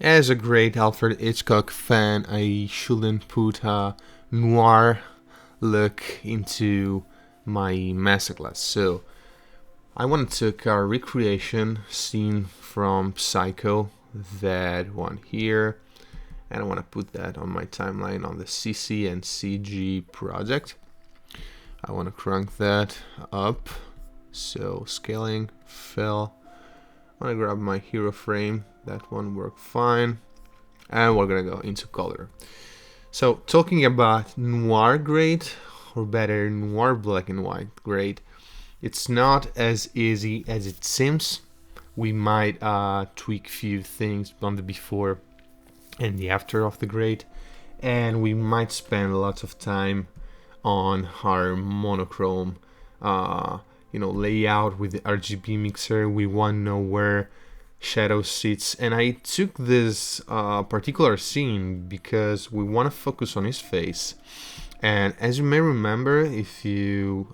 As a great Alfred Hitchcock fan, I shouldn't put a noir look into my masterclass. So I want to take a recreation scene from Psycho, that one here, and I want to put that on my timeline on the CC and CG project. I want to crank that up. So scaling, fill. I want to grab my hero frame. That one worked fine. And we're gonna go into color. So talking about noir grade, or better noir black and white grade, it's not as easy as it seems. We might tweak few things on the before and the after of the grade, and we might spend lots of time on our monochrome layout with the RGB mixer. We want to know where shadow sits, and I took this particular scene because we want to focus on his face. And as you may remember, if you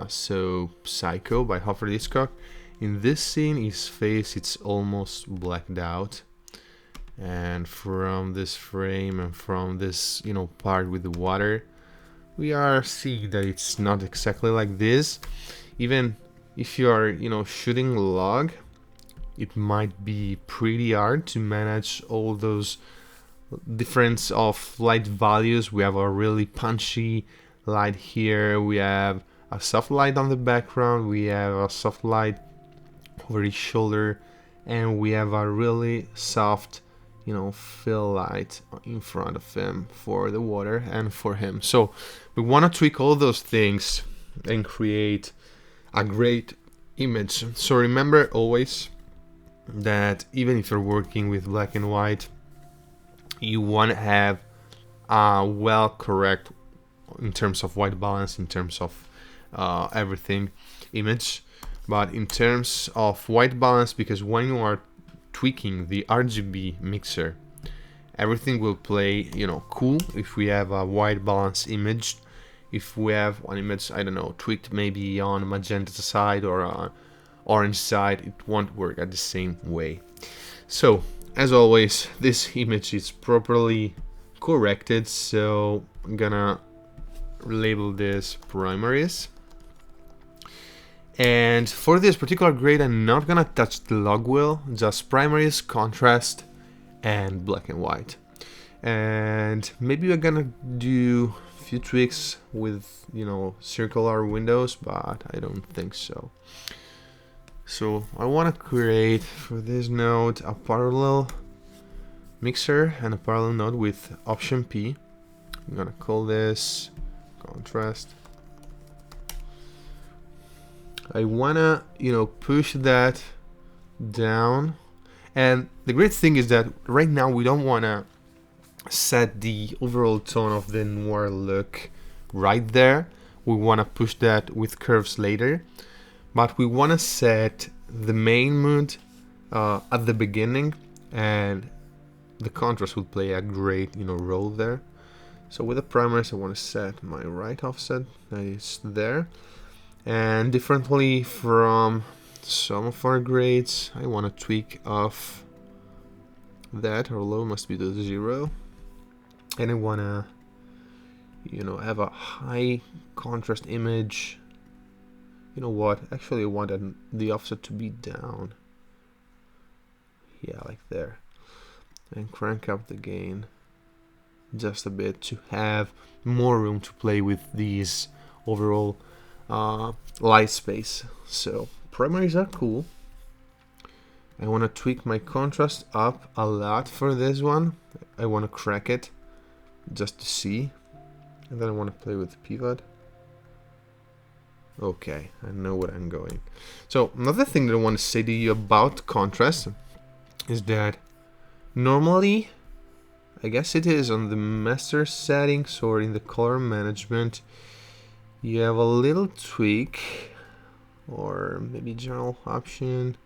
saw Psycho by Alfred Hitchcock, in this scene his face it's almost blacked out, and from this frame and from this part with the water, we are seeing that it's not exactly like this. Even if you are shooting log, it might be pretty hard to manage all those difference of light values. We have a really punchy light here, we have a soft light on the background, we have a soft light over his shoulder, and we have a really soft fill light in front of him for the water and for him. So we want to tweak all those things and create a great image. So remember always that even if you're working with black and white, you want to have a well correct in terms of white balance, in terms of everything image, but in terms of white balance, because when you are tweaking the RGB mixer, everything will play cool if we have a white balance image. If we have one image, I don't know, tweaked maybe on magenta side or on orange side, it won't work at the same way. So as always, this image is properly corrected, so I'm gonna label this primaries. And for this particular grade, I'm not gonna touch the log wheel, just primaries, contrast, and black and white. And maybe we're gonna do a few tweaks with circular windows, but I don't think so. So I want to create for this node a parallel mixer and a parallel node with option P. I'm gonna call this contrast. I wanna push that down, and the great thing is that right now we don't wanna set the overall tone of the noir look right there. We wanna push that with curves later, but we want to set the main mood at the beginning, and the contrast will play a great role there. So with the primaries, I want to set my right offset that is there, and differently from some of our grades, I want to tweak off that. Our low must be to 0, and I want to have a high contrast image. You know what? Actually, I wanted the offset to be down. Yeah, like there. And crank up the gain just a bit to have more room to play with these overall light space. So primaries are cool. I want to tweak my contrast up a lot for this one. I want to crack it just to see. And then I want to play with the pivot. Okay, I know where I'm going. So another thing that I want to say to you about contrast is that normally, I guess it is on the master settings or in the color management, you have a little tweak, or maybe general option.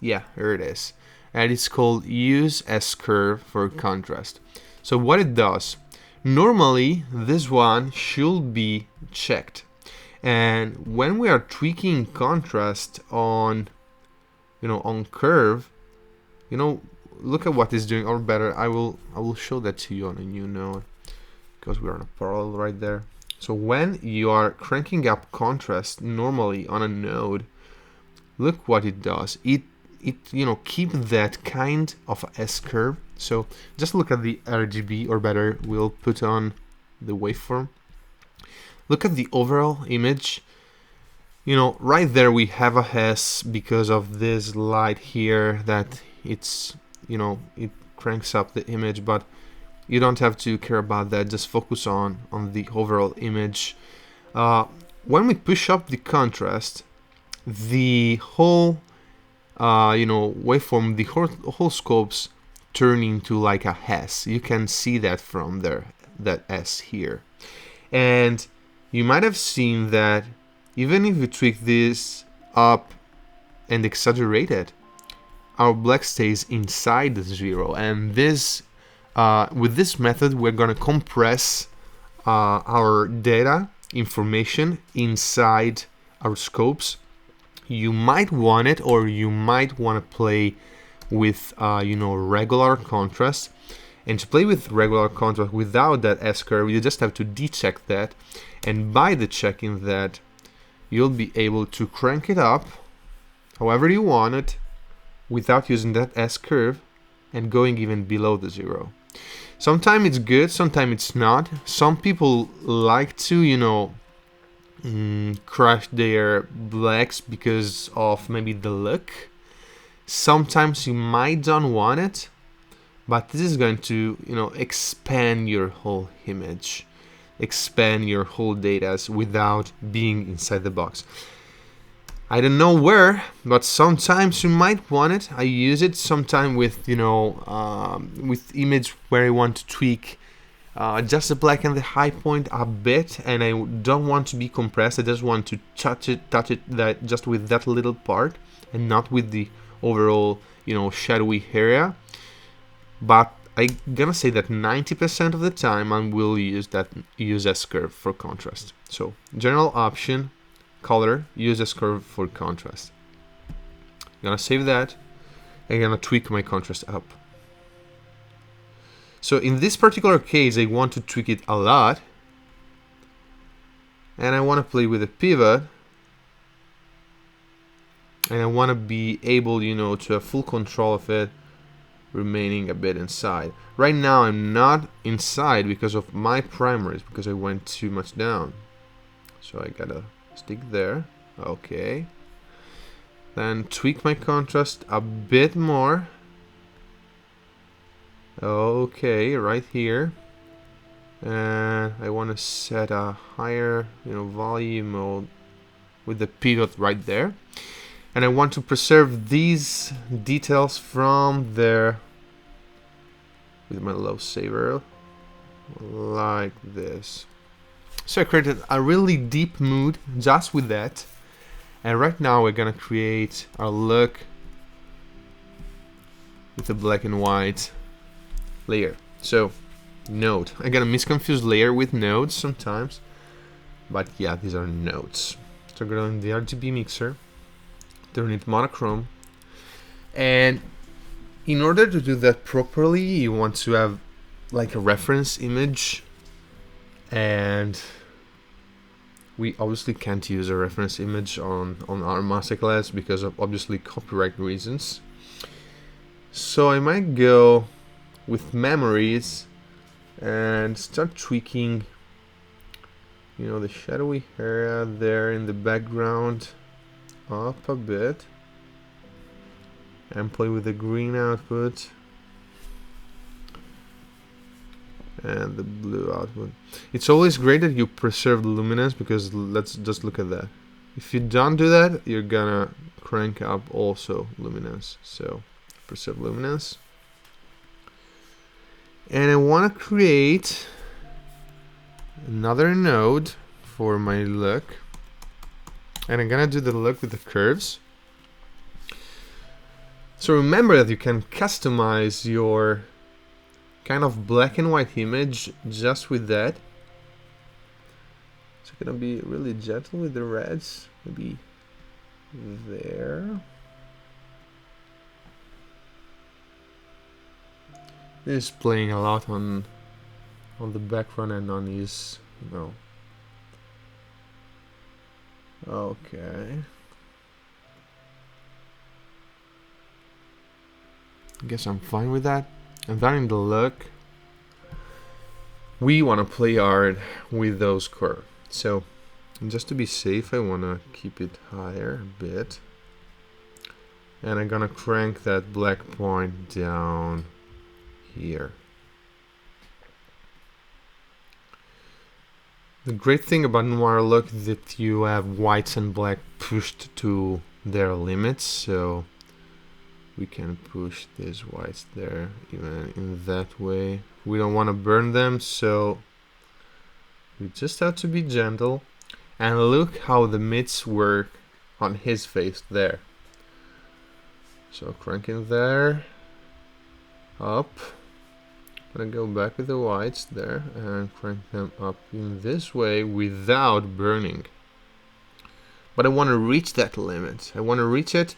Yeah, here it is. And it's called use S curve for contrast. So what it does, normally this one should be checked. And when we are tweaking contrast on on curve, look at what it's doing, or better, I will show that to you on a new node, because we're on a parallel right there. So when you are cranking up contrast normally on a node, look what it does. It keep that kind of S-curve. So just look at the RGB, or better, we'll put on the waveform. Look at the overall image. Right there we have a S because of this light here that it cranks up the image, but you don't have to care about that. Just focus on the overall image. When we push up the contrast, the whole waveform, the whole scopes turn into like a S. You can see that from there, that S here. And you might have seen that even if you tweak this up and exaggerate it, our black stays inside the 0. And this, with this method, we're going to compress our data information inside our scopes. You might want it, or you might want to play with regular contrast. And to play with regular contrast without that S-curve, you just have to decheck that. And by checking that, you'll be able to crank it up however you want it without using that S-curve and going even below the 0. Sometimes it's good, sometimes it's not. Some people like to, crush their blacks because of maybe the look. Sometimes you might don't want it, but this is going to, expand your whole image, expand your whole data without being inside the box. I don't know where, but sometimes you might want it. I use it sometimes with, with image where I want to tweak just the black and the high point a bit, and I don't want to be compressed. I just want to touch it that just with that little part and not with the overall, shadowy area. But I'm gonna say that 90% of the time I will use S-curve for contrast. So general option, color, use S-curve for contrast. I'm gonna save that. I'm gonna tweak my contrast up. So in this particular case, I want to tweak it a lot, and I want to play with a pivot, and I want to be able, to have full control of it, remaining a bit inside. Right now I'm not inside because of my primaries, because I went too much down. So I gotta stick there. Okay. Then tweak my contrast a bit more. Okay, right here. And I want to set a higher, volume mode with the pivot right there. And I want to preserve these details from there with my low saver, like this. So I created a really deep mood just with that. And right now we're gonna create our look with the black and white layer. So node. I'm gonna misconfuse layer with nodes sometimes, but yeah, these are nodes. So go in the RGB mixer, turn it monochrome, and in order to do that properly, you want to have like a reference image, and we obviously can't use a reference image on our masterclass because of obviously copyright reasons. So I might go with memories and start tweaking, the shadowy area there in the background up a bit, and play with the green output and the blue output. It's always great that you preserve the luminance, because let's just look at that. If you don't do that, you're gonna crank up also luminance. So preserve luminance. And I want to create another node for my look, and I'm gonna do the look with the curves. So remember that you can customize your kind of black and white image just with that. So I'm gonna be really gentle with the reds, maybe there. is playing a lot on the background and on his, okay. I guess I'm fine with that. And then in the look, we want to play hard with those curves. So just to be safe, I want to keep it higher a bit. And I'm gonna crank that black point down here. The great thing about Noir Look is that you have whites and black pushed to their limits, so we can push these whites there even in that way. We don't want to burn them, so we just have to be gentle. And look how the mids work on his face there. So cranking there, up. I'm gonna go back with the whites there and crank them up in this way without burning. But I want to reach that limit. I want to reach it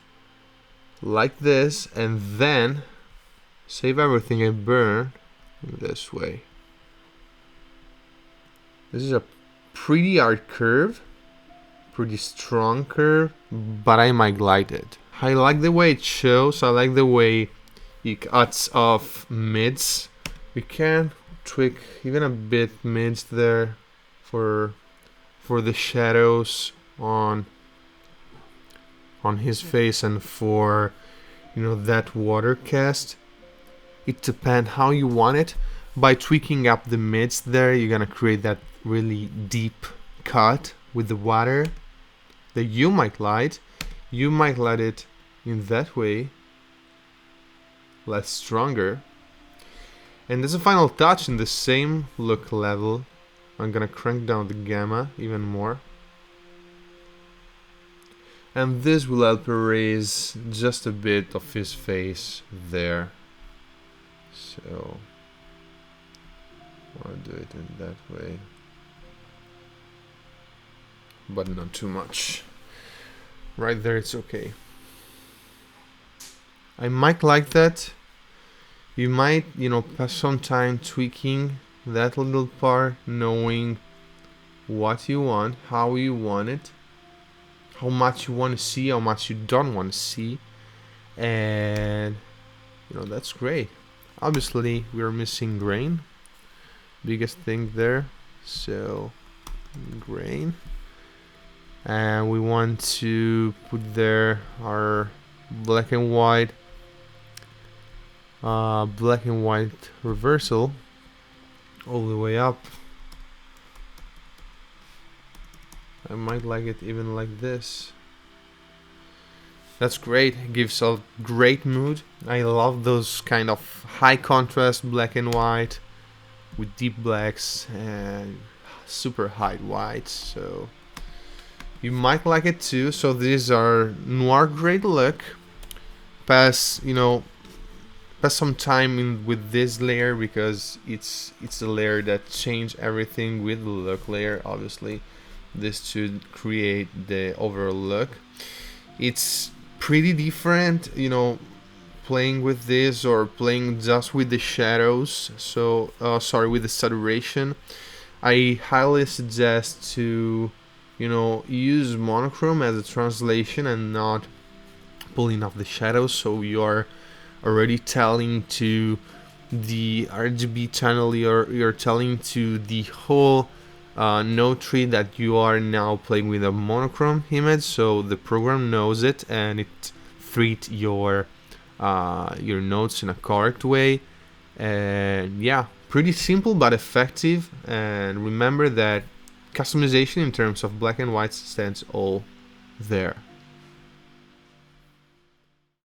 like this and then save everything and burn this way. This is a pretty hard curve, pretty strong curve, but I might like it. I like the way it shows, I like the way it cuts off mids. We can tweak even a bit mids there for the shadows on his face and for that water cast. It depends how you want it. By tweaking up the mids there, you're gonna create that really deep cut with the water that you might like. You might let it in that way, less stronger. And as a final touch in the same look level, I'm gonna crank down the gamma even more. And this will help erase just a bit of his face there. So, I want to do it in that way. But not too much. Right there, it's okay. I might like that. You might, pass some time tweaking that little part, knowing what you want, how you want it, how much you want to see, how much you don't want to see, and that's great. Obviously, we're missing grain, biggest thing there. So grain, and we want to put there our black and white reversal all the way up. I might like it even like this. That's great. It gives a great mood. I love those kind of high contrast black and white with deep blacks and super high whites. So you might like it too. So these are Noir Grade Look. Pass some time with this layer because it's the layer that changed everything with the look layer. Obviously, this should create the overall look. It's pretty different, playing with this or playing just with the shadows. So, with the saturation. I highly suggest to, use monochrome as a translation and not pulling off the shadows. So you're already telling to the RGB channel, you're telling to the whole node tree that you are now playing with a monochrome image, so the program knows it and it treats your nodes in a correct way. And yeah, pretty simple but effective. And remember that customization in terms of black and white stands all there.